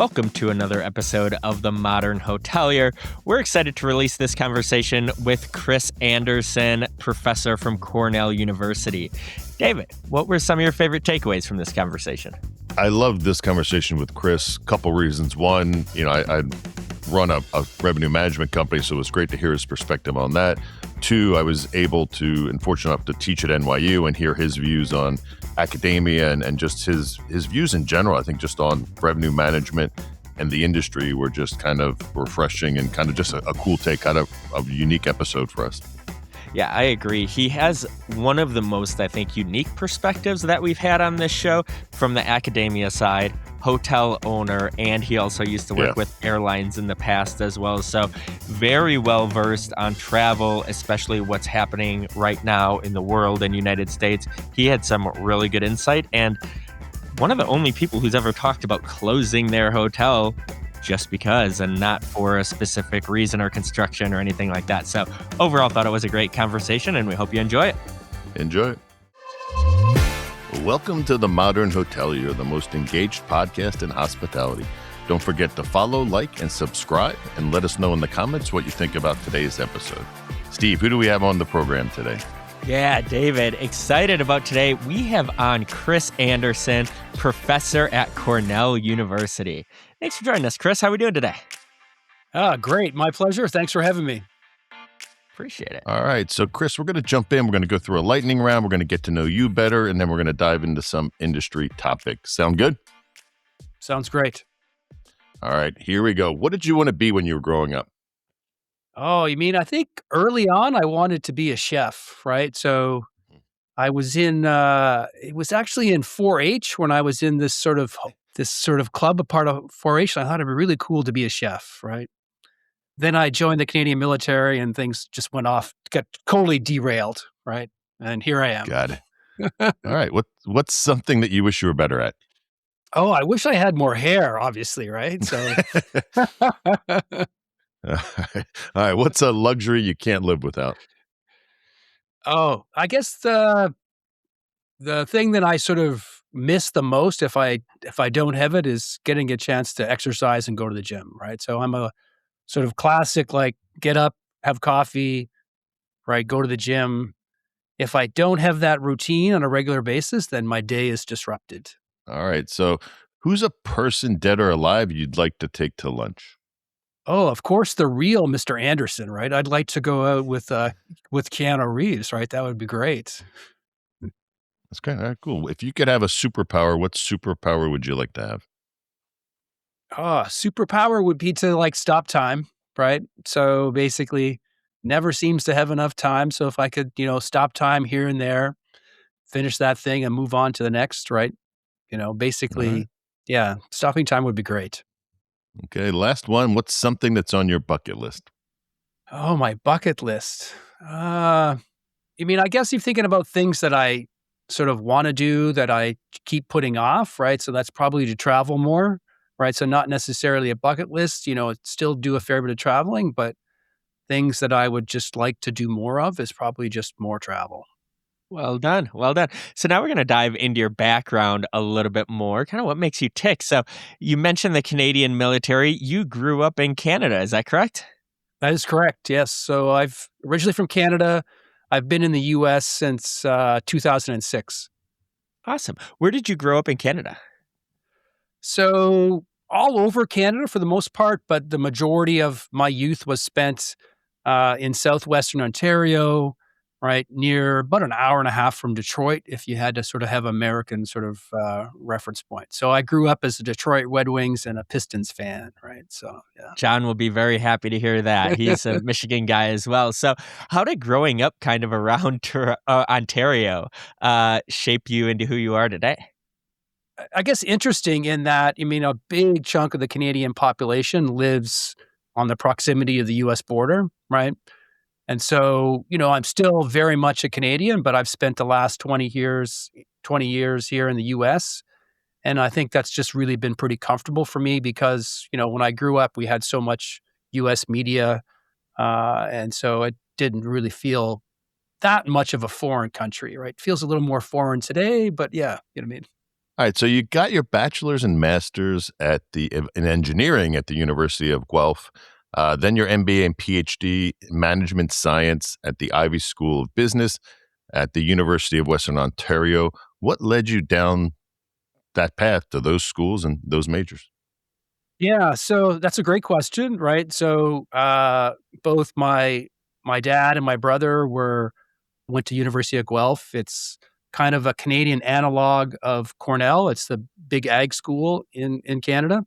Welcome to another episode of the Modern Hotelier. We're excited to release this conversation with Chris Anderson, professor from Cornell University. David, what were some of your favorite takeaways from this conversation? I loved this conversation with Chris. Couple reasons. One, I run a revenue management company, so it was great to hear his perspective on that. Two, I was able to, and fortunate enough to teach at NYU and hear his views on academia and just his views in general. I think just on revenue management and the industry were just kind of refreshing and kind of just a cool take, kind of a unique episode for us. Yeah, I agree. He has one of the most, I think, unique perspectives that we've had on this show from the academia side, hotel owner, and he also used to work with airlines in the past as well. So very well versed on travel, especially what's happening right now in the world and United States. He had some really good insight, and one of the only people who's ever talked about closing their hotel just because and not for a specific reason or construction or anything like that. So overall, thought it was a great conversation and we hope you enjoy it. Enjoy it. Welcome to the Modern Hotelier, the most engaged podcast in hospitality. Don't forget to follow, like, and subscribe, and let us know in the comments what you think about today's episode. Steve, who do we have on the program today? Yeah, David, excited about today. We have on Chris Anderson, professor at Cornell University. Thanks for joining us, Chris. How are we doing today? Great. My pleasure. Thanks for having me. Appreciate it. All right. So, Chris, we're going to jump in. We're going to go through a lightning round. We're going to get to know you better, and then we're going to dive into some industry topics. Sound good? Sounds great. All right. Here we go. What did you want to be when you were growing up? Oh, you mean, I think early on I wanted to be a chef, right? So I was it was actually in 4-H when I was in this sort of club, a part of 4-H. I thought it'd be really cool to be a chef, right? Then I joined the Canadian military and things just got totally derailed, right? And here I am. Got it. All right. What's something that you wish you were better at? Oh, I wish I had more hair, obviously, right? So All right. What's a luxury you can't live without? Oh, I guess the thing that I sort of miss the most if I don't have it is getting a chance to exercise and go to the gym, right? So I'm a sort of classic, like, get up, have coffee, right, go to the gym. If I don't have that routine on a regular basis, then my day is disrupted. All right. So who's a person, dead or alive, you'd like to take to lunch? Oh, of course, the real Mr. Anderson, right? I'd like to go out with Keanu Reeves, right? That would be great. That's kind of cool. If you could have a superpower, what superpower would you like to have? Oh, superpower would be to, like, stop time, right? So basically never seems to have enough time. So if I could, stop time here and there, finish that thing and move on to the next, right? Basically, Right. Yeah, stopping time would be great. Okay. Last one. What's something that's on your bucket list? Oh, my bucket list. I guess you're thinking about things that I sort of want to do that I keep putting off, right? So that's probably to travel more, right? So not necessarily a bucket list, still do a fair bit of traveling, but things that I would just like to do more of is probably just more travel. Well done. Well done. So now we're going to dive into your background a little bit more, kind of what makes you tick. So you mentioned the Canadian military. You grew up in Canada. Is that correct? That is correct. Yes. So I've originally from Canada. I've been in the U.S. since 2006. Awesome. Where did you grow up in Canada? So all over Canada for the most part, but the majority of my youth was spent in southwestern Ontario, right, near about an hour and a half from Detroit, if you had to sort of have American sort of reference point. So I grew up as a Detroit Red Wings and a Pistons fan, right? So, yeah. John will be very happy to hear that. He's a Michigan guy as well. So how did growing up kind of around Ontario shape you into who you are today? I guess interesting in that, a big chunk of the Canadian population lives on the proximity of the U.S. border, right? And so, I'm still very much a Canadian, but I've spent the last 20 years here in the U.S. And I think that's just really been pretty comfortable for me because, when I grew up, we had so much U.S. media. And so it didn't really feel that much of a foreign country, right? It feels a little more foreign today, but yeah, you know what I mean? All right, so you got your bachelor's and master's in engineering at the University of Guelph, then your MBA and PhD in management science at the Ivy School of Business at the University of Western Ontario. What led you down that path to those schools and those majors? Yeah, so that's a great question, right? So, both my dad and my brother went to University of Guelph. It's kind of a Canadian analog of Cornell. It's the big ag school in Canada.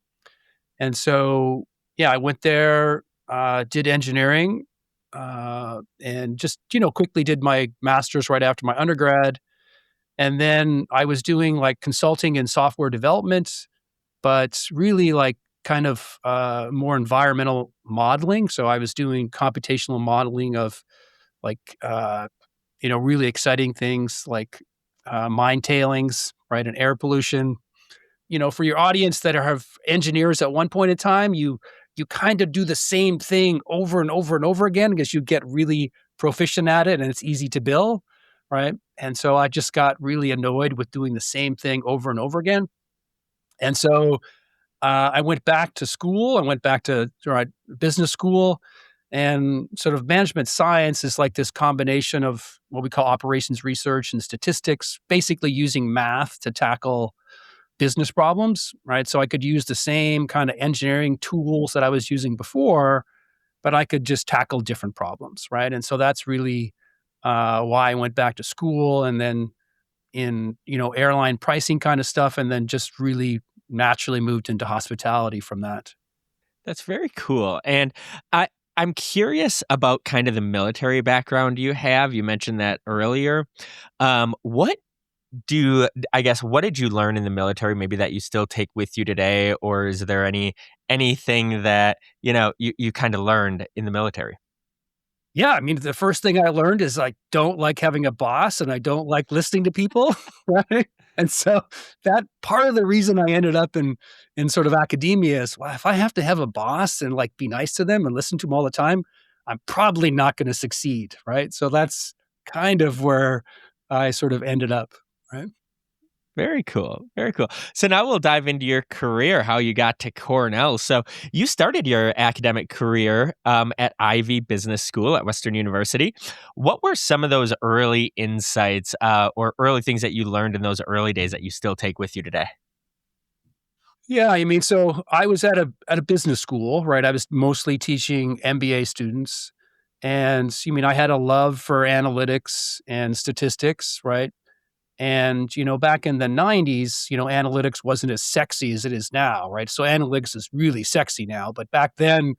And so, yeah, I went there, did engineering, and just, quickly did my master's right after my undergrad. And then I was doing like consulting in software development, but really like kind of more environmental modeling. So I was doing computational modeling of like, really exciting things like mine tailings, right, and air pollution. For your audience that have engineers at one point in time, you kind of do the same thing over and over and over again because you get really proficient at it and it's easy to bill, right? And so I just got really annoyed with doing the same thing over and over again. And so I went back to school. I went back to business school, and sort of management science is like this combination of what we call operations research and statistics, basically using math to tackle business problems, right? So I could use the same kind of engineering tools that I was using before, but I could just tackle different problems, right? And so that's really why I went back to school, and then in airline pricing kind of stuff, and then just really naturally moved into hospitality from that. That's very cool. And I'm curious about kind of the military background you have. You mentioned that earlier. What what did you learn in the military maybe that you still take with you today? Or is there anything that, you kind of learned in the military? Yeah, I mean, the first thing I learned is I don't like having a boss and I don't like listening to people, right? And so that part of the reason I ended up in sort of academia is, well, if I have to have a boss and like be nice to them and listen to them all the time, I'm probably not going to succeed, right? So that's kind of where I sort of ended up, right? Very cool. Very cool. So now we'll dive into your career, how you got to Cornell. So you started your academic career at Ivy Business School at Western University. What were some of those early insights or early things that you learned in those early days that you still take with you today? Yeah, I mean, so I was at a business school, right? I was mostly teaching MBA students, and I mean, I had a love for analytics and statistics, right? And back in the '90s, analytics wasn't as sexy as it is now, right? So analytics is really sexy now, but back then,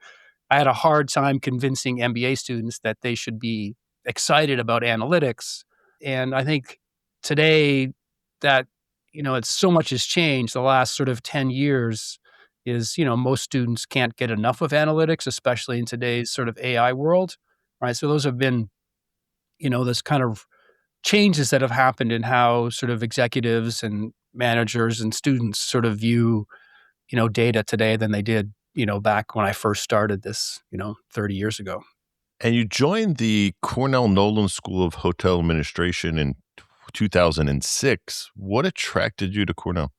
I had a hard time convincing MBA students that they should be excited about analytics. And I think today that, it's so much has changed the last sort of 10 years is, most students can't get enough of analytics, especially in today's sort of AI world, right? So those have been, this kind of changes that have happened in how sort of executives and managers and students sort of view, data today than they did, back when I first started this, 30 years ago. And you joined the Cornell Nolan School of Hotel Administration in 2006. What attracted you to Cornell?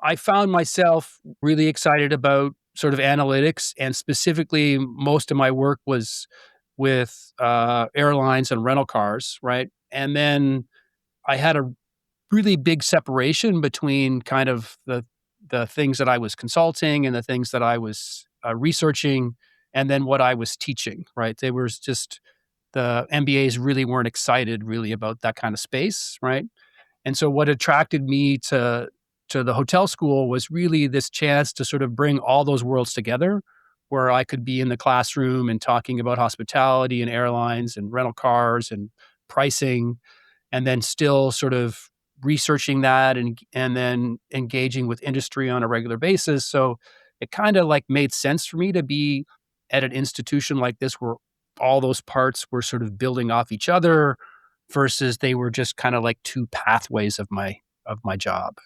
I found myself really excited about sort of analytics, and specifically, most of my work was with airlines and rental cars, right? And then I had a really big separation between kind of the things that I was consulting and the things that I was researching, and then what I was teaching. Right? They were just the MBAs really weren't excited really about that kind of space, right? And so what attracted me to the hotel school was really this chance to sort of bring all those worlds together, where I could be in the classroom and talking about hospitality and airlines and rental cars and pricing, and then still sort of researching that and then engaging with industry on a regular basis. So it kind of like made sense for me to be at an institution like this where all those parts were sort of building off each other versus they were just kind of like two pathways of my job.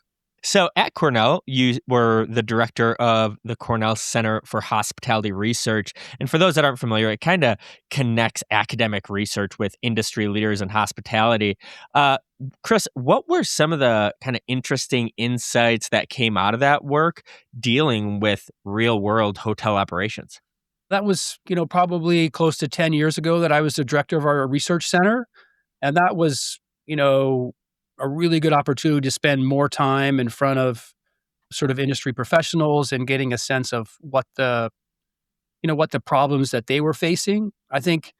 So at Cornell, you were the director of the Cornell Center for Hospitality Research. And for those that aren't familiar, it kind of connects academic research with industry leaders in hospitality. Uh, Chris, what were some of the kind of interesting insights that came out of that work dealing with real world hotel operations? That was, probably close to 10 years ago that I was the director of our research center. And that was, a really good opportunity to spend more time in front of sort of industry professionals and getting a sense of what the problems that they were facing. I think,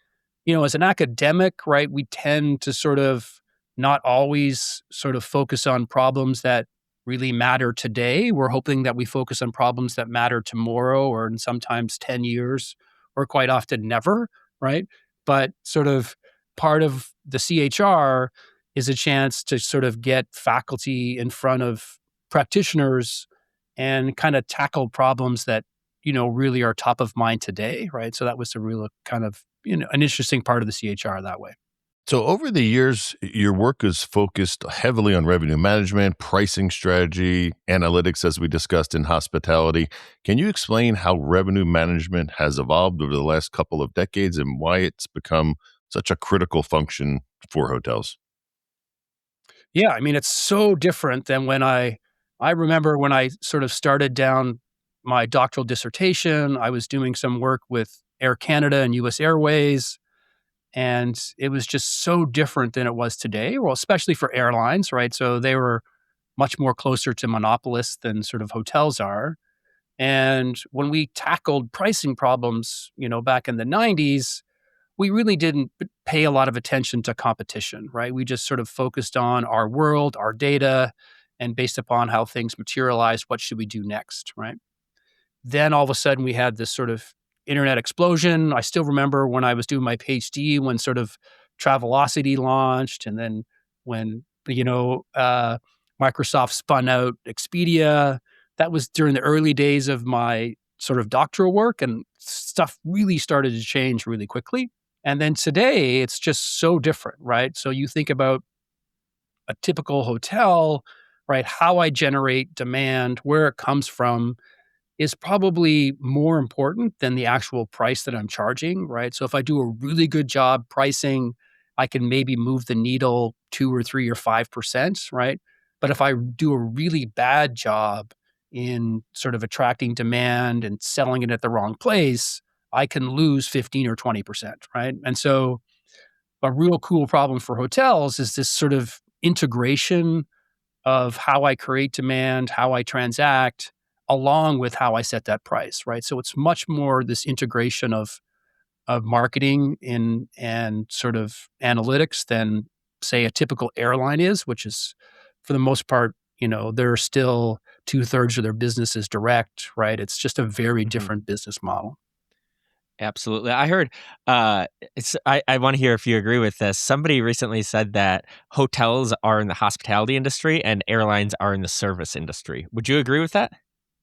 as an academic, right, we tend to sort of not always sort of focus on problems that really matter today. We're hoping that we focus on problems that matter tomorrow or in sometimes 10 years or quite often never, right? But sort of part of the CHR is a chance to sort of get faculty in front of practitioners and kind of tackle problems that really are top of mind today, right? So that was a real kind of, an interesting part of the CHR that way. So, over the years, your work is focused heavily on revenue management, pricing strategy, analytics, as we discussed in hospitality. Can you explain how revenue management has evolved over the last couple of decades and why it's become such a critical function for hotels? Yeah, I mean, it's so different than I remember when I sort of started down my doctoral dissertation, I was doing some work with Air Canada and US Airways, and it was just so different than it was today, well, especially for airlines, right? So they were much more closer to monopolists than sort of hotels are. And when we tackled pricing problems, back in the 90s, we really didn't pay a lot of attention to competition, right? We just sort of focused on our world, our data, and based upon how things materialized, what should we do next, right? Then all of a sudden we had this sort of internet explosion. I still remember when I was doing my PhD when sort of Travelocity launched, and then when Microsoft spun out Expedia. That was during the early days of my sort of doctoral work, and stuff really started to change really quickly. And then today, it's just so different, right? So you think about a typical hotel, right? How I generate demand, where it comes from, is probably more important than the actual price that I'm charging, right? So if I do a really good job pricing, I can maybe move the needle 2 or 3 or 5%, right? But if I do a really bad job in sort of attracting demand and selling it at the wrong place, I can lose 15 or 20%, right? And so a real cool problem for hotels is this sort of integration of how I create demand, how I transact, along with how I set that price, right? So it's much more this integration of marketing and sort of analytics than say a typical airline is, which is for the most part, they're still two-thirds of their business is direct, right? It's just a very Mhm. different business model. Absolutely. I heard, I want to hear if you agree with this. Somebody recently said that hotels are in the hospitality industry and airlines are in the service industry. Would you agree with that?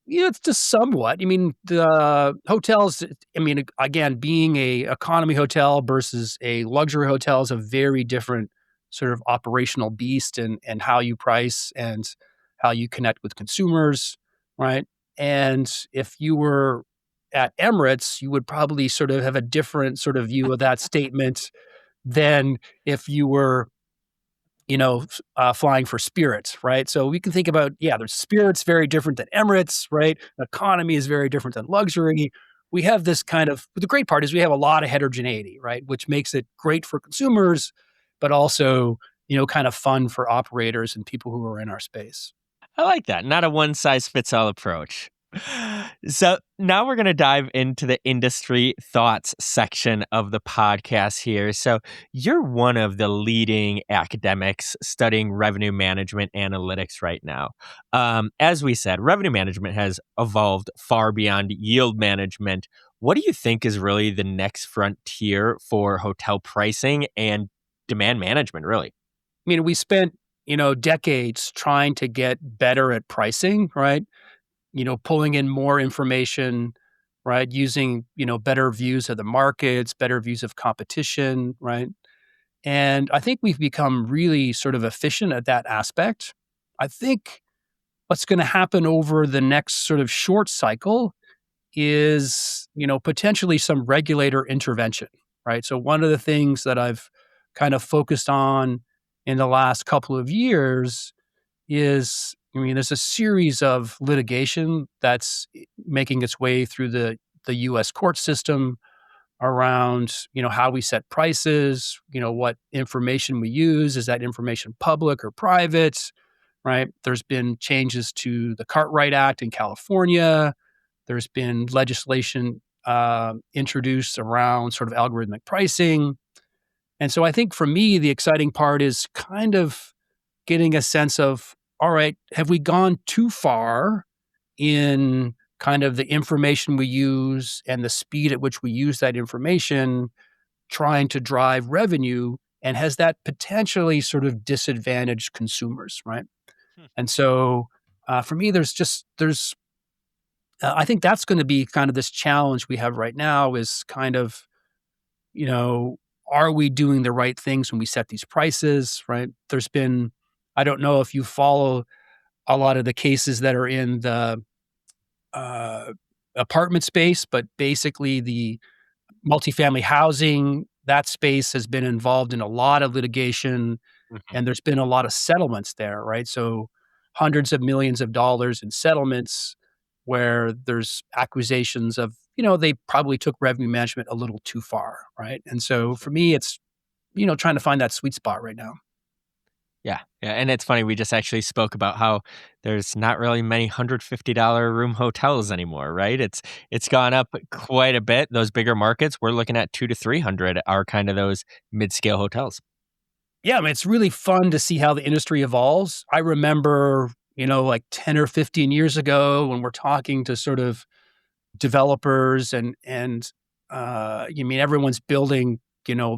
Yeah, it's just somewhat. I mean, the hotels, I mean, again, being a economy hotel versus a luxury hotel is a very different sort of operational beast and how you price and how you connect with consumers, right? And if you were at Emirates, you would probably sort of have a different sort of view of that statement than if you were flying for Spirit, right? So we can think about, yeah, there's Spirit's very different than Emirates, right? Economy is very different than luxury. We have this kind of, the great part is we have a lot of heterogeneity, right? Which makes it great for consumers, but also, kind of fun for operators and people who are in our space. I like that. Not a one size fits all approach. So now we're going to dive into the industry thoughts section of the podcast here. So you're one of the leading academics studying revenue management analytics right now. As we said, revenue management has evolved far beyond yield management. What do you think is really the next frontier for hotel pricing and demand management, really? I mean, we spent, decades trying to get better at pricing, right? Pulling in more information, right? Using, better views of the markets, better views of competition, right? And I think we've become really sort of efficient at that aspect. I think what's going to happen over the next sort of short cycle is, potentially some regulator intervention, right? So one of the things that I've kind of focused on in the last couple of years is, there's a series of litigation that's making its way through the US court system around, how we set prices, what information we use. Is that information public or private, right? There's been changes to the Cartwright Act in California. There's been legislation introduced around sort of algorithmic pricing. And so I think for me, the exciting part is kind of getting a sense of, all right, have we gone too far in kind of the information we use and the speed at which we use that information, trying to drive revenue? And has that potentially sort of disadvantaged consumers, right? And so for me, I think that's going to be kind of this challenge we have right now is kind of, are we doing the right things when we set these prices, right? I don't know if you follow a lot of the cases that are in the uh, apartment space, but basically the multifamily housing, that space has been involved in a lot of litigation Mhm. and there's been a lot of settlements there, right? So hundreds of millions of dollars in settlements where there's accusations of, they probably took revenue management a little too far, right? And so for me, it's, trying to find that sweet spot right now. Yeah, yeah, and it's funny, we just actually spoke about how there's not really many $150 room hotels anymore, right? It's gone up quite a bit. Those bigger markets, we're looking at 2 to 300 are kind of those mid-scale hotels. Yeah, I mean, it's really fun to see how the industry evolves. I remember, like 10 or 15 years ago when we're talking to sort of developers and you mean everyone's building,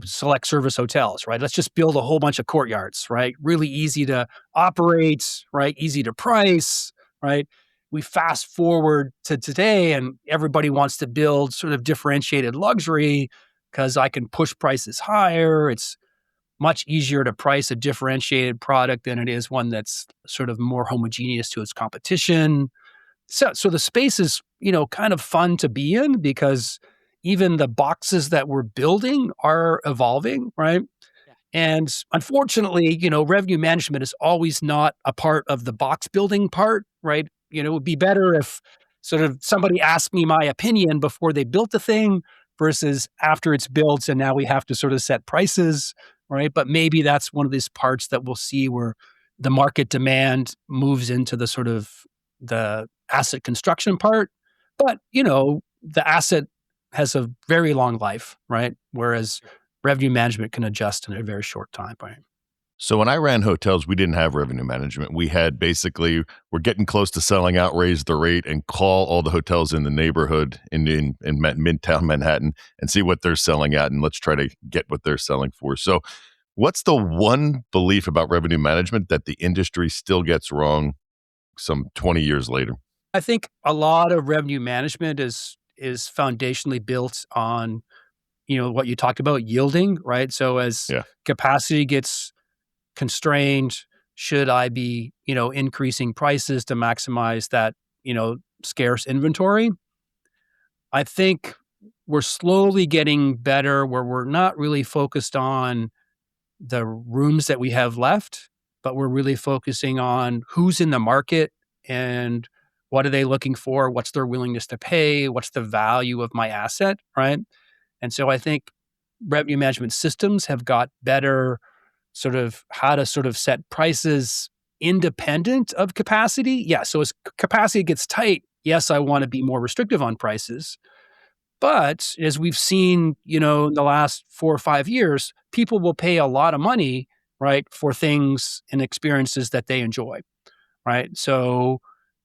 select service hotels, right? Let's just build a whole bunch of courtyards, right? Really easy to operate, right? Easy to price, right? We fast forward to today and everybody wants to build sort of differentiated luxury because I can push prices higher. It's much easier to price a differentiated product than it is one that's sort of more homogeneous to its competition. So the space is, kind of fun to be in because even the boxes that we're building are evolving, right? And unfortunately, revenue management is always not a part of the box building part, right? It would be better if sort of somebody asked me my opinion before they built the thing versus after it's built and now we have to sort of set prices, right? But maybe that's one of these parts that we'll see where the market demand moves into the sort of the asset construction part. But, the asset has a very long life, right? Whereas revenue management can adjust in a very short time frame. So when I ran hotels, we didn't have revenue management. We had basically we're getting close to selling out, raise the rate, and call all the hotels in the neighborhood in Midtown Manhattan and see what they're selling at, and let's try to get what they're selling for. So, what's the one belief about revenue management that the industry still gets wrong some 20 years later? I think a lot of revenue management is foundationally built on, what you talked about, yielding, right? So as Yeah. capacity gets constrained, should I be, increasing prices to maximize that, scarce inventory? I think we're slowly getting better where we're not really focused on the rooms that we have left, but we're really focusing on who's in the market and what are they looking for? What's their willingness to pay? What's the value of my asset, right? And so I think revenue management systems have got better sort of how to sort of set prices independent of capacity. Yeah. So as capacity gets tight, yes, I want to be more restrictive on prices. But as we've seen, in the last 4 or 5 years, people will pay a lot of money, right, for things and experiences that they enjoy, right? So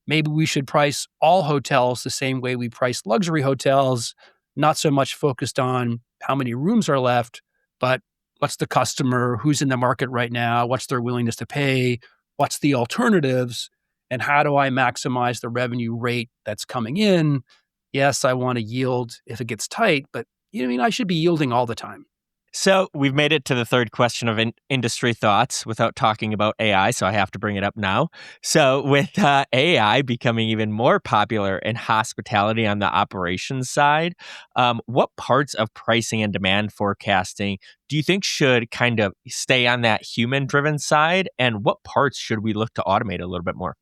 maybe we should price all hotels the same way we price luxury hotels, not so much focused on how many rooms are left, but what's the customer, who's in the market right now, what's their willingness to pay, what's the alternatives, and how do I maximize the revenue rate that's coming in? Yes, I want to yield if it gets tight, but I should be yielding all the time. So we've made it to the third question of industry thoughts without talking about AI, so I have to bring it up now. So with AI becoming even more popular in hospitality on the operations side, what parts of pricing and demand forecasting do you think should kind of stay on that human-driven side, and what parts should we look to automate a little bit more?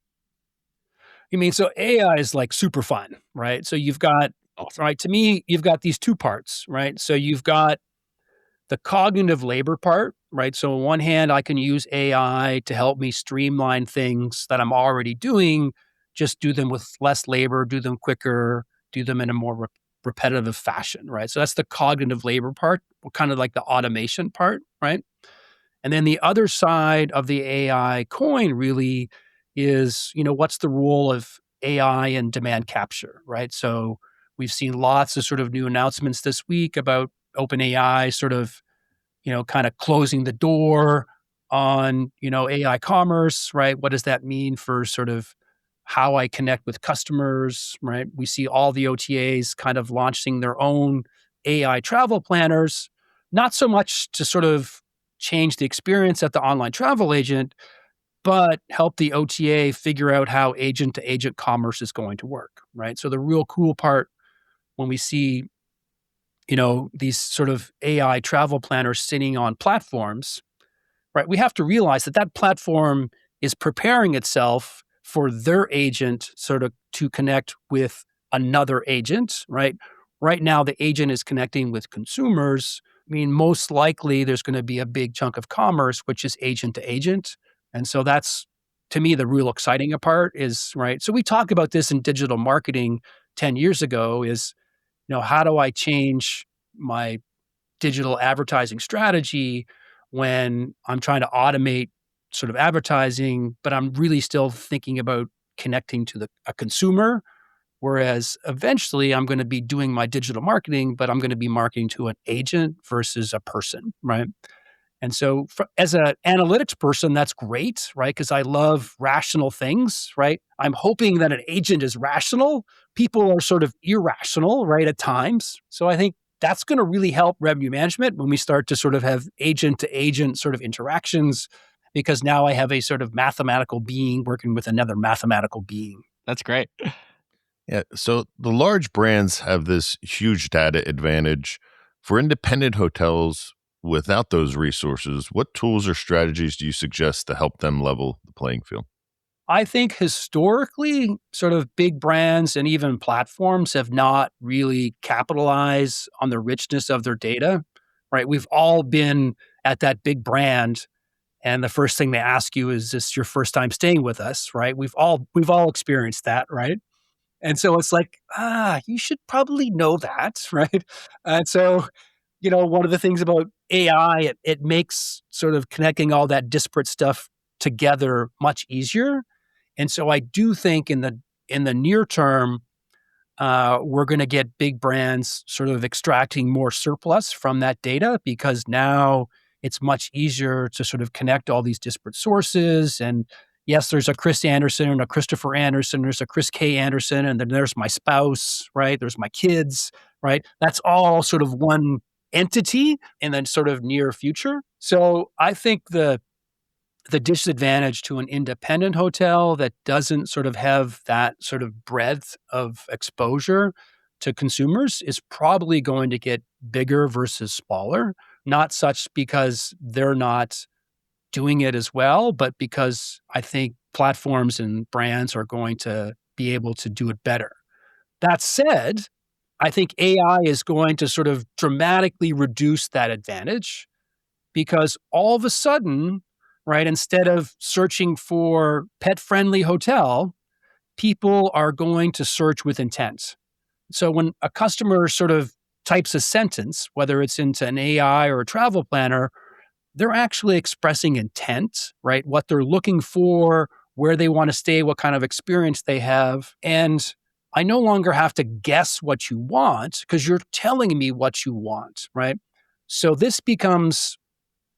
So AI is like super fun, right? So you've got, right, to me, you've got these two parts, right? So you've got the cognitive labor part, right? So on one hand, I can use AI to help me streamline things that I'm already doing, just do them with less labor, do them quicker, do them in a more repetitive fashion, right? So that's the cognitive labor part, kind of like the automation part, right? And then the other side of the AI coin really is, what's the role of AI in demand capture, right? So we've seen lots of sort of new announcements this week about OpenAI sort of, kind of closing the door on, AI commerce, right? What does that mean for sort of how I connect with customers, right? We see all the OTAs kind of launching their own AI travel planners, not so much to sort of change the experience at the online travel agent, but help the OTA figure out how agent to agent commerce is going to work, right? So the real cool part when we see, these sort of AI travel planners sitting on platforms, right? We have to realize that that platform is preparing itself for their agent sort of to connect with another agent, right? Right now, the agent is connecting with consumers. Most likely there's going to be a big chunk of commerce, which is agent to agent. And so that's, to me, the real exciting part is, right? So we talked about this in digital marketing 10 years ago is, how do I change my digital advertising strategy when I'm trying to automate sort of advertising, but I'm really still thinking about connecting to a consumer. Whereas eventually I'm going to be doing my digital marketing, but I'm going to be marketing to an agent versus a person, right? And so as an analytics person, that's great, right? Because I love rational things, right? I'm hoping that an agent is rational. People are sort of irrational, right, at times. So I think that's going to really help revenue management when we start to sort of have agent to agent sort of interactions, because now I have a sort of mathematical being working with another mathematical being. That's great. Yeah. So the large brands have this huge data advantage. For independent hotels without those resources, what tools or strategies do you suggest to help them level the playing field? I think historically, sort of big brands and even platforms have not really capitalized on the richness of their data, right? We've all been at that big brand, and the first thing they ask you is this your first time staying with us, right? We've all experienced that, right? And so it's like, you should probably know that, right? And so, one of the things about AI, it makes sort of connecting all that disparate stuff together much easier. And so I do think in the near term, we're going to get big brands sort of extracting more surplus from that data, because now it's much easier to sort of connect all these disparate sources. And yes, there's a Chris Anderson and a Christopher Anderson, there's a Chris K. Anderson, and then there's my spouse, right? There's my kids, right? That's all sort of one entity in the sort of near future. So I think the disadvantage to an independent hotel that doesn't sort of have that sort of breadth of exposure to consumers is probably going to get bigger versus smaller, not such because they're not doing it as well, but because I think platforms and brands are going to be able to do it better. That said, I think AI is going to sort of dramatically reduce that advantage, because all of a sudden, right, instead of searching for pet friendly hotel, people are going to search with intent. So when a customer sort of types a sentence, whether it's into an AI or a travel planner, they're actually expressing intent, right? What they're looking for, where they want to stay, what kind of experience they have. And I no longer have to guess what you want because you're telling me what you want, right? So this becomes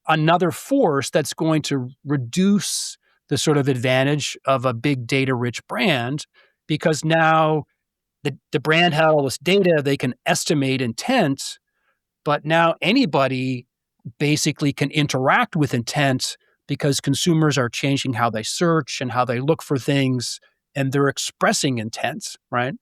another force that's going to reduce the sort of advantage of a big data rich brand, because now the brand had all this data, they can estimate intent, but now anybody basically can interact with intent because consumers are changing how they search and how they look for things, and they're expressing intent, right?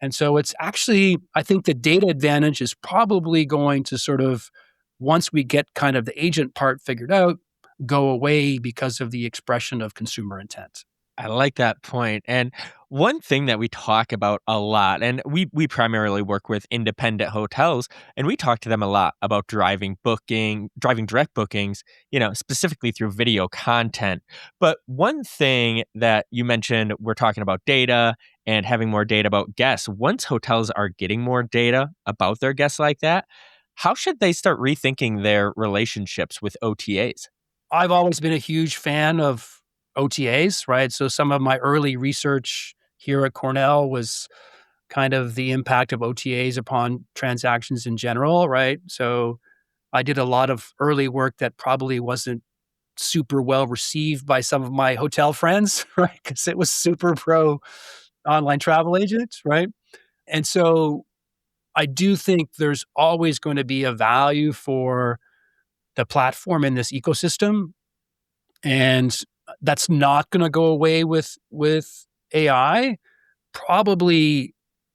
And so it's actually, I think the data advantage is probably going to sort of, once we get kind of the agent part figured out, go away because of the expression of consumer intent. I like that point. And one thing that we talk about a lot, and we primarily work with independent hotels, and we talk to them a lot about driving direct bookings, specifically through video content. But one thing that you mentioned, we're talking about data and having more data about guests. Once hotels are getting more data about their guests like that, how should they start rethinking their relationships with OTAs? I've always been a huge fan of OTAs, right? So some of my early research here at Cornell was kind of the impact of OTAs upon transactions in general, right? So I did a lot of early work that probably wasn't super well received by some of my hotel friends, right? Because it was super pro online travel agent, right? And so I do think there's always going to be a value for the platform in this ecosystem, and that's not going to go away with AI. Probably,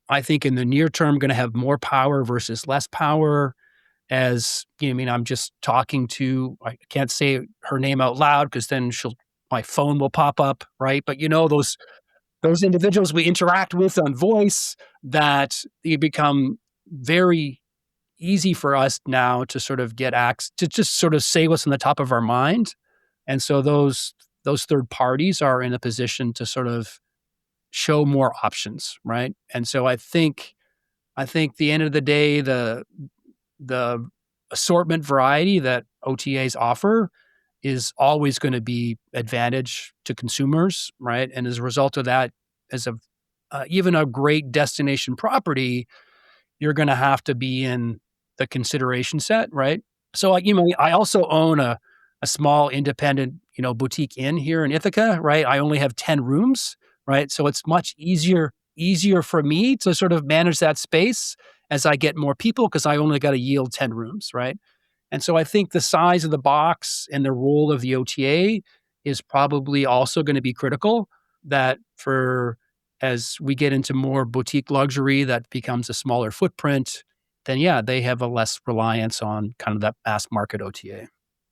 I think in the near term, going to have more power versus less power. As you know, I mean, I'm just talking to. I can't say her name out loud because then my phone will pop up, right? But those individuals we interact with on voice, that they become very easy for us now to sort of get access to, just sort of say what's on the top of our mind. And so those third parties are in a position to sort of show more options, right? And so I think the end of the day, the assortment variety that OTAs offer is always going to be advantage to consumers, right? And as a result of that, as even a great destination property, you're going to have to be in the consideration set, right? So, I also own a small independent, boutique inn here in Ithaca, right? I only have 10 rooms, right? So it's much easier for me to sort of manage that space as I get more people because I only got to yield 10 rooms, right? And so I think the size of the box and the role of the OTA is probably also going to be critical, that for as we get into more boutique luxury that becomes a smaller footprint, then yeah, they have a less reliance on kind of that mass market OTA.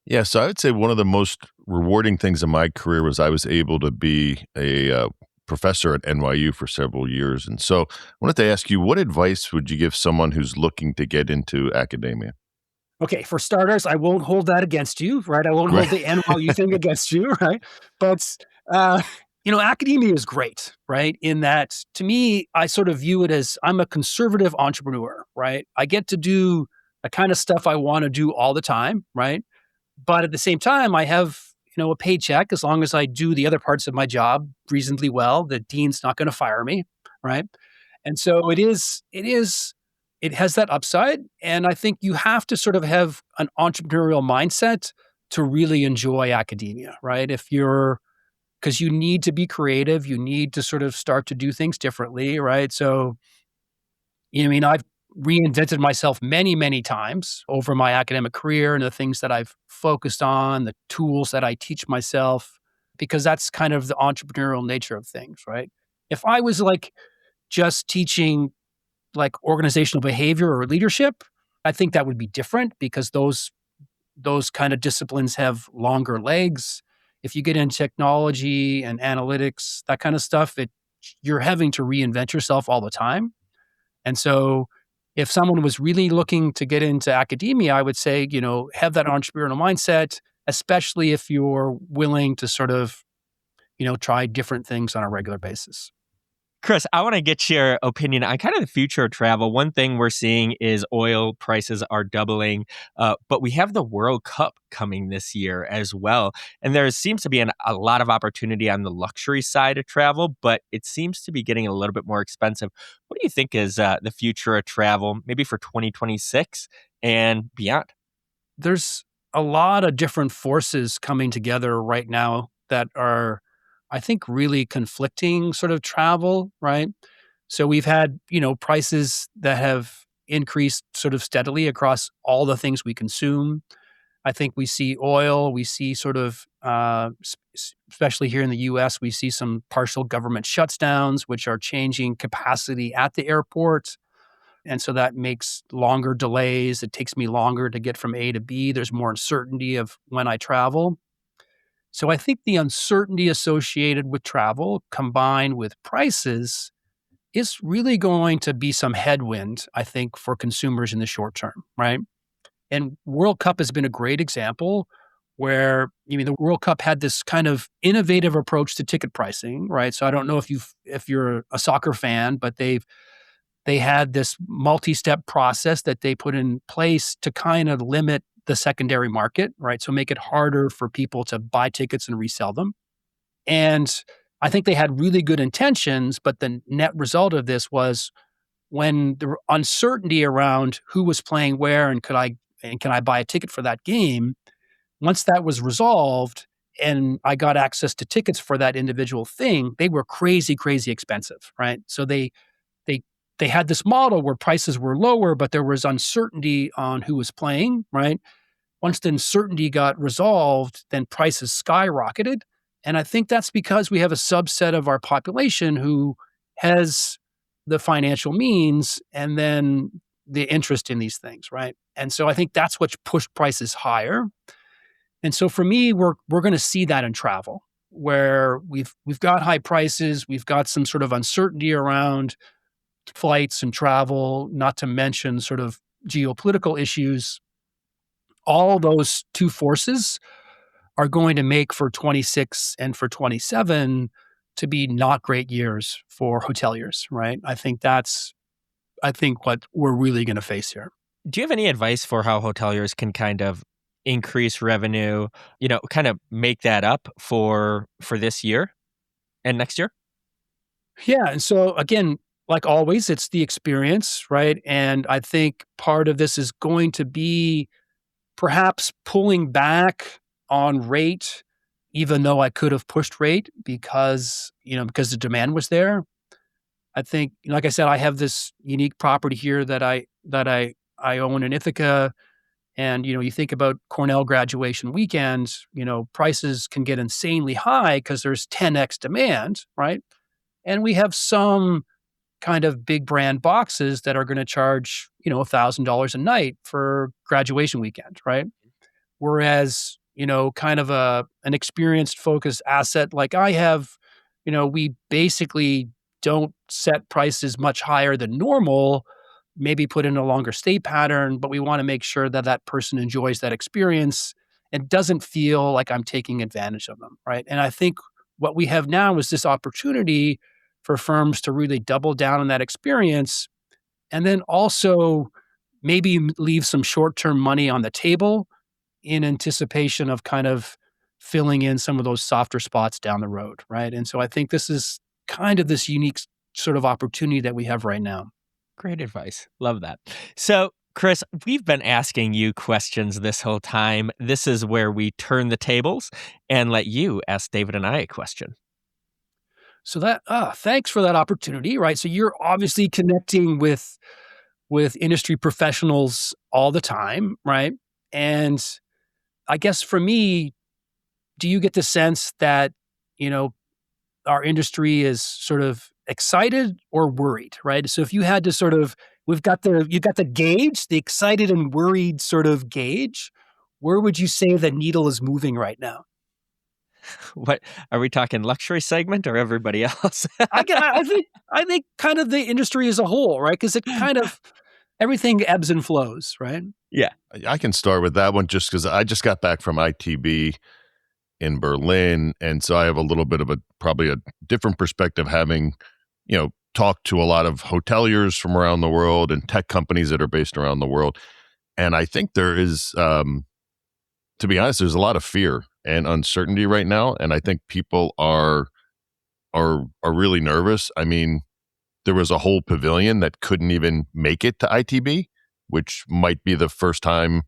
Yeah, so I would say one of the most rewarding things in my career was I was able to be a professor at NYU for several years. And so I wanted to ask you, what advice would you give someone who's looking to get into academia? Okay, for starters, I won't hold that against you, right? I won't hold Right. the NYU thing against you, right? But uh, academia is great, right? In that, to me, I sort of view it as I'm a conservative entrepreneur, right? I get to do the kind of stuff I want to do all the time, right? But at the same time, I have, a paycheck as long as I do the other parts of my job reasonably well. The dean's not going to fire me, right? And so it has that upside. And I think you have to sort of have an entrepreneurial mindset to really enjoy academia, right? Because you need to be creative, you need to sort of start to do things differently, right? So, I've reinvented myself many, many times over my academic career and the things that I've focused on, the tools that I teach myself, because that's kind of the entrepreneurial nature of things, right? If I was like just teaching like organizational behavior or leadership, I think that would be different because those kind of disciplines have longer legs. If you get into technology and analytics, that kind of stuff, you're having to reinvent yourself all the time. And so if someone was really looking to get into academia, I would say, have that entrepreneurial mindset, especially if you're willing to sort of, try different things on a regular basis. Chris, I want to get your opinion on kind of the future of travel. One thing we're seeing is oil prices are doubling, but we have the World Cup coming this year as well. And there seems to be a lot of opportunity on the luxury side of travel, but it seems to be getting a little bit more expensive. What do you think is the future of travel, maybe for 2026 and beyond? There's a lot of different forces coming together right now that are, I think, really conflicting sort of travel, right? So we've had, prices that have increased sort of steadily across all the things we consume. I think we see oil, we see sort of, especially here in the US, we see some partial government shutdowns, which are changing capacity at the airport. And so that makes longer delays. It takes me longer to get from A to B. There's more uncertainty of when I travel. So I think the uncertainty associated with travel combined with prices is really going to be some headwind, I think, for consumers in the short term, right? And World Cup has been a great example where, the World Cup had this kind of innovative approach to ticket pricing, right? So I don't know if you're a soccer fan, but they had this multi-step process that they put in place to kind of limit the secondary market, right? So make it harder for people to buy tickets and resell them. And I think they had really good intentions, but the net result of this was when the uncertainty around who was playing where and can I buy a ticket for that game, once that was resolved and I got access to tickets for that individual thing, they were crazy, crazy expensive, right? So they had this model where prices were lower, but there was uncertainty on who was playing, right? Once the uncertainty got resolved, then prices skyrocketed. And I think that's because we have a subset of our population who has the financial means and then the interest in these things, right? And so I think that's what pushed prices higher. And so for me, we're going to see that in travel, where we've got high prices, we've got some sort of uncertainty around flights and travel, not to mention sort of geopolitical issues. All those two forces are going to make for 26 and for 27 to be not great years for hoteliers, right? I think what we're really going to face here. Do you have any advice for how hoteliers can kind of increase revenue, kind of make that up for this year and next year? Yeah. And so again, like always, it's the experience, right? And I think part of this is going to be perhaps pulling back on rate, even though I could have pushed rate because the demand was there. I think, like I said, I have this unique property here that I own in Ithaca. And, you think about Cornell graduation weekends, prices can get insanely high because there's 10x demand, right? And we have some kind of big brand boxes that are going to charge, $1,000 a night for graduation weekend, right? Whereas, kind of an experienced focused asset like I have, we basically don't set prices much higher than normal, maybe put in a longer stay pattern, but we want to make sure that that person enjoys that experience and doesn't feel like I'm taking advantage of them, right? And I think what we have now is this opportunity for firms to really double down on that experience and then also maybe leave some short-term money on the table in anticipation of kind of filling in some of those softer spots down the road, right? And so I think this is kind of this unique sort of opportunity that we have right now. Great advice. Love that. So, Chris, we've been asking you questions this whole time. This is where we turn the tables and let you ask David and I a question. So thanks for that opportunity, right? So you're obviously connecting with industry professionals all the time, right? And I guess for me, do you get the sense that, our industry is sort of excited or worried, right? So if you had to sort of, you've got the gauge, the excited and worried sort of gauge, where would you say the needle is moving right now? What are we talking, luxury segment or everybody else? I think kind of the industry as a whole, right? Because it kind of everything ebbs and flows, right? Yeah, I can start with that one just because I just got back from ITB in Berlin, and so I have a little bit of probably a different perspective, having talked to a lot of hoteliers from around the world and tech companies that are based around the world, and I think there is, to be honest, there's a lot of fear and uncertainty right now, and I think people are really nervous. I mean, there was a whole pavilion that couldn't even make it to ITB, which might be the first time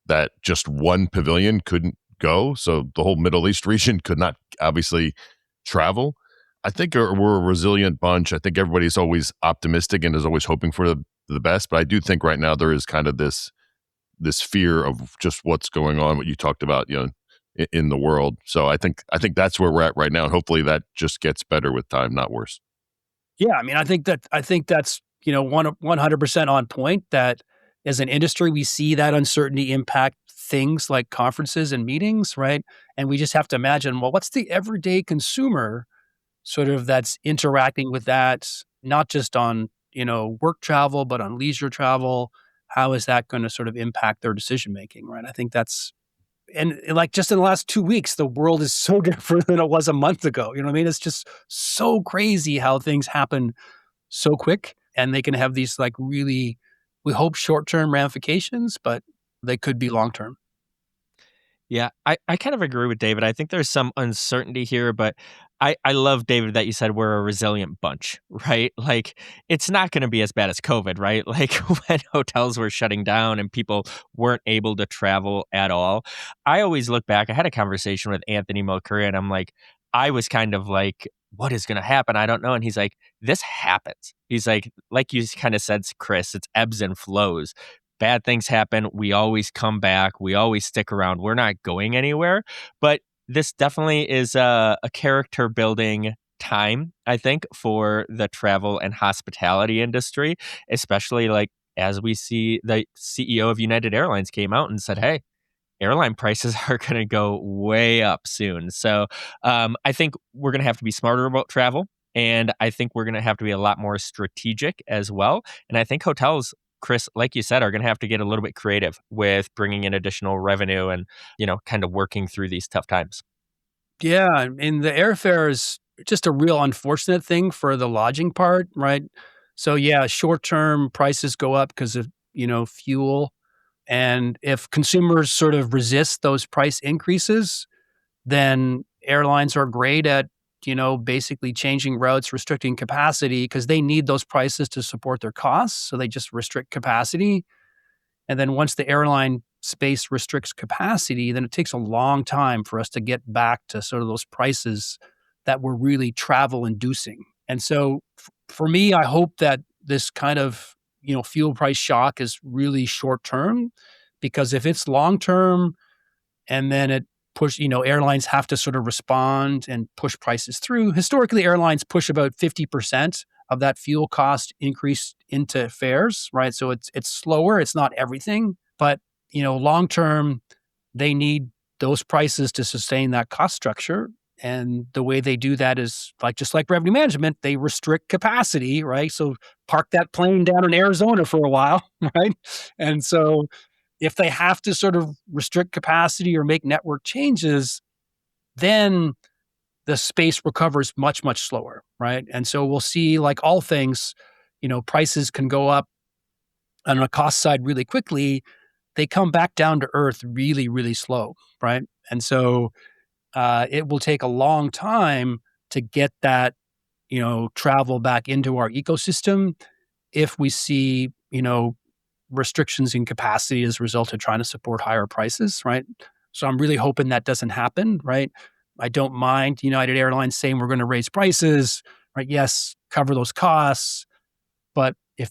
that just one pavilion couldn't go. So the whole Middle East region could not obviously travel. I think we're a resilient bunch. I think everybody's always optimistic and is always hoping for the best. But I do think right now there is kind of this this fear of just what's going on, what you talked about, in the world. So I think that's where we're at right now, and hopefully that just gets better with time, not worse. Yeah, I mean, I think that's 100% on point. That as an industry, we see that uncertainty impact things like conferences and meetings, right? And we just have to imagine, well, what's the everyday consumer sort of that's interacting with that, not just on work travel, but on leisure travel? How is that going to sort of impact their decision making, right? I think that's and like just in the last 2 weeks, the world is so different than it was a month ago. You know what I mean? It's just so crazy how things happen so quick, and they can have these like really, we hope short term ramifications, but they could be long term. Yeah, I kind of agree with David. I think there's some uncertainty here, but I love, David, that you said we're a resilient bunch, right? Like, it's not going to be as bad as COVID, right? Like, when hotels were shutting down and people weren't able to travel at all. I always look back. I had a conversation with Anthony Mulcahy, and I'm like, I was kind of like, what is going to happen? I don't know. And he's like, this happens. He's like you kind of said, Chris, it's ebbs and flows. Bad things happen. We always come back. We always stick around. We're not going anywhere. But this definitely is a character building time, I think, for the travel and hospitality industry, especially like as we see the CEO of United Airlines came out and said, hey, airline prices are going to go way up soon. So I think we're going to have to be smarter about travel. And I think we're going to have to be a lot more strategic as well. And I think hotels, Chris, like you said, are going to have to get a little bit creative with bringing in additional revenue and, kind of working through these tough times. Yeah, and the airfare is just a real unfortunate thing for the lodging part, right? So yeah, short term prices go up because of fuel, and if consumers sort of resist those price increases, then airlines are great at, basically changing routes, restricting capacity because they need those prices to support their costs. So they just restrict capacity. And then once the airline space restricts capacity, then it takes a long time for us to get back to sort of those prices that were really travel inducing. And so for me, I hope that this kind of, fuel price shock is really short term, because if it's long term, and then it push, airlines have to sort of respond and push prices through. Historically, airlines push about 50% of that fuel cost increase into fares, right? So it's slower, it's not everything, but long term, they need those prices to sustain that cost structure. And the way they do that is just like revenue management, they restrict capacity, right? So park that plane down in Arizona for a while, right? And so if they have to sort of restrict capacity or make network changes, then the space recovers much, much slower, right? And so we'll see, like all things, prices can go up on the cost side really quickly. They come back down to earth really, really slow, right? And so it will take a long time to get that, travel back into our ecosystem if we see, restrictions in capacity as a result of trying to support higher prices, right? So I'm really hoping that doesn't happen, right? I don't mind United Airlines saying we're going to raise prices, right? Yes, cover those costs. But if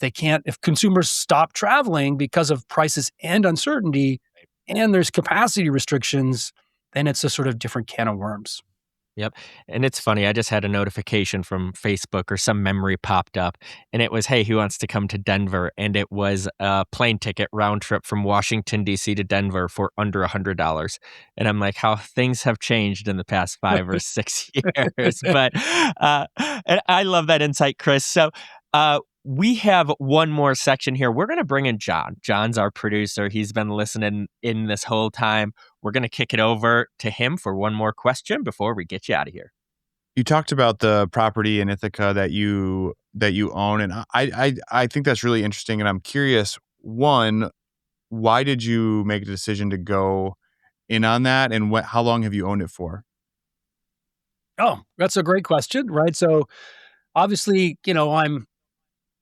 consumers stop traveling because of prices and uncertainty, and there's capacity restrictions, then it's a sort of different can of worms. Yep. And it's funny, I just had a notification from Facebook or some memory popped up, and it was, hey, who wants to come to Denver? And it was a plane ticket round trip from Washington, D.C. to Denver for under $100. And I'm like, how things have changed in the past 5 or 6 years. But and I love that insight, Chris. So we have one more section here. We're going to bring in John. John's our producer. He's been listening in this whole time. We're going to kick it over to him for one more question before we get you out of here. You talked about the property in Ithaca that you own, and I think that's really interesting. And I'm curious, one, why did you make a decision to go in on that, and how long have you owned it for? Oh, that's a great question, right? So obviously,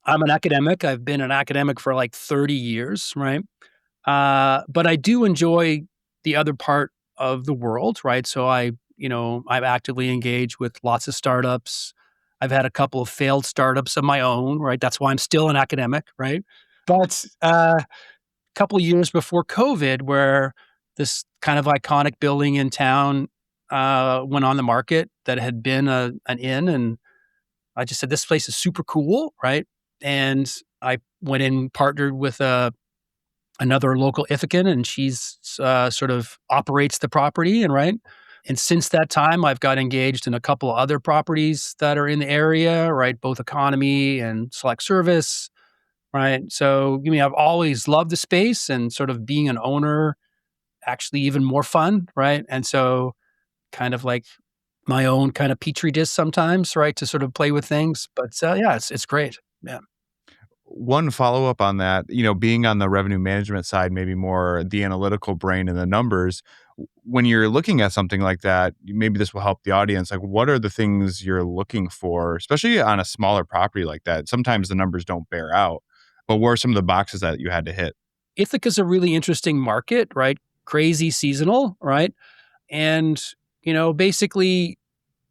I'm an academic. I've been an academic for like 30 years, right? But I do enjoy the other part of the world, right? So I'm actively engaged with lots of startups. I've had a couple of failed startups of my own, right? That's why I'm still an academic, right? But couple years before COVID where this kind of iconic building in town went on the market that had been an inn. And I just said, this place is super cool, right? And I went in, partnered with another local Ithacan, and she's sort of operates the property, and right. And since that time, I've got engaged in a couple of other properties that are in the area, right? Both economy and select service, right? So, I've always loved the space, and sort of being an owner, actually even more fun, right? And so, kind of like my own kind of petri dish sometimes, right? To sort of play with things, but yeah, it's great. Yeah. One follow-up on that, being on the revenue management side, maybe more the analytical brain and the numbers, when you're looking at something like that, maybe this will help the audience. Like, what are the things you're looking for, especially on a smaller property like that? Sometimes the numbers don't bear out, but what are some of the boxes that you had to hit? Ithaca's a really interesting market, right? Crazy seasonal, right? And, basically,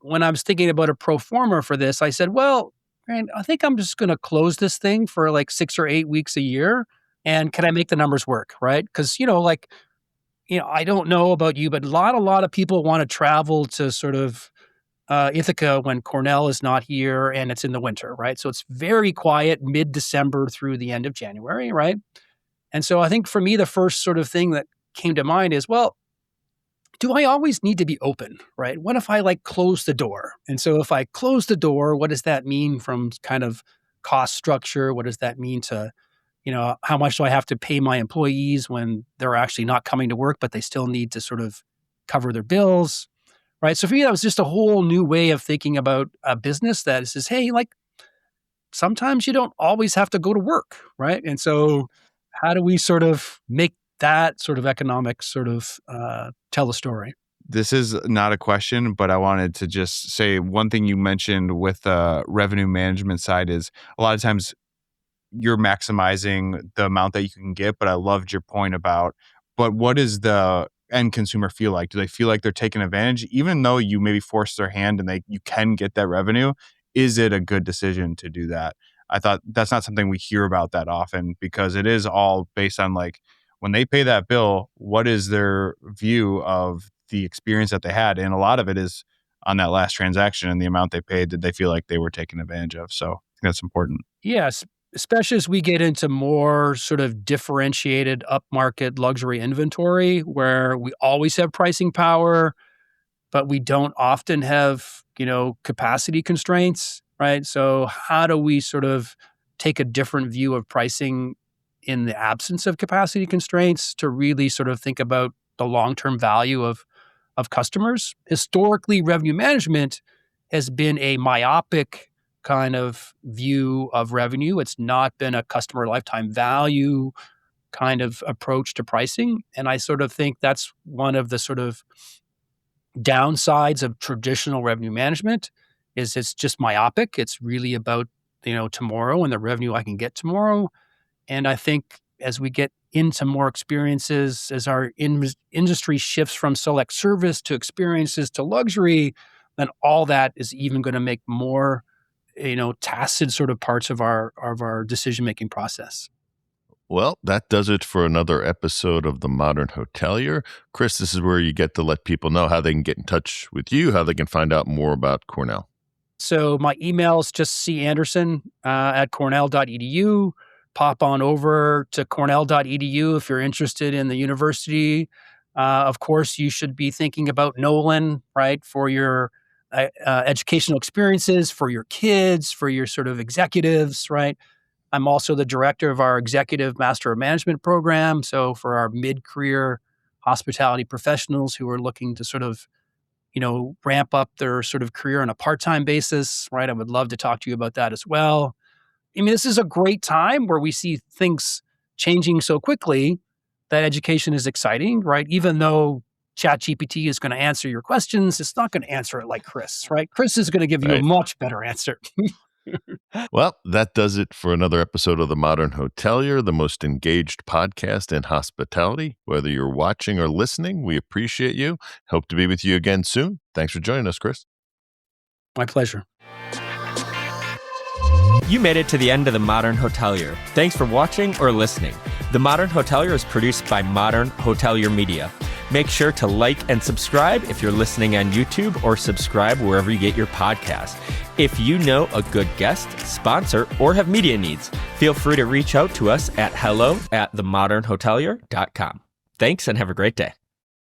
when I was thinking about a pro forma for this, I said, well, man, I think I'm just going to close this thing for like 6 or 8 weeks a year. And can I make the numbers work? Right. Because, I don't know about you, but a lot of people want to travel to sort of Ithaca when Cornell is not here and it's in the winter. Right. So it's very quiet mid-December through the end of January. Right. And so I think for me, the first sort of thing that came to mind is, well, do I always need to be open, right? What if I close the door? And so if I close the door, what does that mean from kind of cost structure? What does that mean to, how much do I have to pay my employees when they're actually not coming to work, but they still need to sort of cover their bills, right? So for me, that was just a whole new way of thinking about a business that says, hey, sometimes you don't always have to go to work, right? And so how do we sort of make that sort of economic sort of tell the story? This is not a question, but I wanted to just say one thing you mentioned with the revenue management side is a lot of times you're maximizing the amount that you can get, but I loved your point about, but what does the end consumer feel like? Do they feel like they're taking advantage? Even though you maybe force their hand and you can get that revenue, is it a good decision to do that? I thought that's not something we hear about that often because it is all based on when they pay that bill, what is their view of the experience that they had? And a lot of it is on that last transaction and the amount they paid, did they feel like they were taken advantage of? So I think that's important. Yes, especially as we get into more sort of differentiated upmarket luxury inventory where we always have pricing power, but we don't often have, capacity constraints, right? So how do we sort of take a different view of pricing in the absence of capacity constraints to really sort of think about the long-term value of customers? Historically, revenue management has been a myopic kind of view of revenue. It's not been a customer lifetime value kind of approach to pricing. And I sort of think that's one of the sort of downsides of traditional revenue management is it's just myopic. It's really about, tomorrow and the revenue I can get tomorrow. And I think as we get into more experiences, as our industry shifts from select service to experiences to luxury, then all that is even going to make more, tacit sort of parts of our decision-making process. Well, that does it for another episode of the Modern Hotelier. Chris, this is where you get to let people know how they can get in touch with you, how they can find out more about Cornell. So my email is just canderson at cornell.edu. Pop on over to cornell.edu if you're interested in the university. Of course, you should be thinking about Nolan, right, for your educational experiences, for your kids, for your sort of executives, right? I'm also the director of our Executive Master of Management program. So for our mid-career hospitality professionals who are looking to sort of, ramp up their sort of career on a part-time basis, right? I would love to talk to you about that as well. I mean, this is a great time where we see things changing so quickly that education is exciting, right? Even though ChatGPT is going to answer your questions, it's not going to answer it like Chris, right? Chris is going to give you a much better answer. Well, that does it for another episode of the Modern Hotelier, the most engaged podcast in hospitality. Whether you're watching or listening, we appreciate you. Hope to be with you again soon. Thanks for joining us, Chris. My pleasure. You made it to the end of the Modern Hotelier. Thanks for watching or listening. The Modern Hotelier is produced by Modern Hotelier Media. Make sure to like and subscribe if you're listening on YouTube, or subscribe wherever you get your podcast. If you know a good guest, sponsor, or have media needs, feel free to reach out to us at hello@themodernhotelier.com. Thanks and have a great day.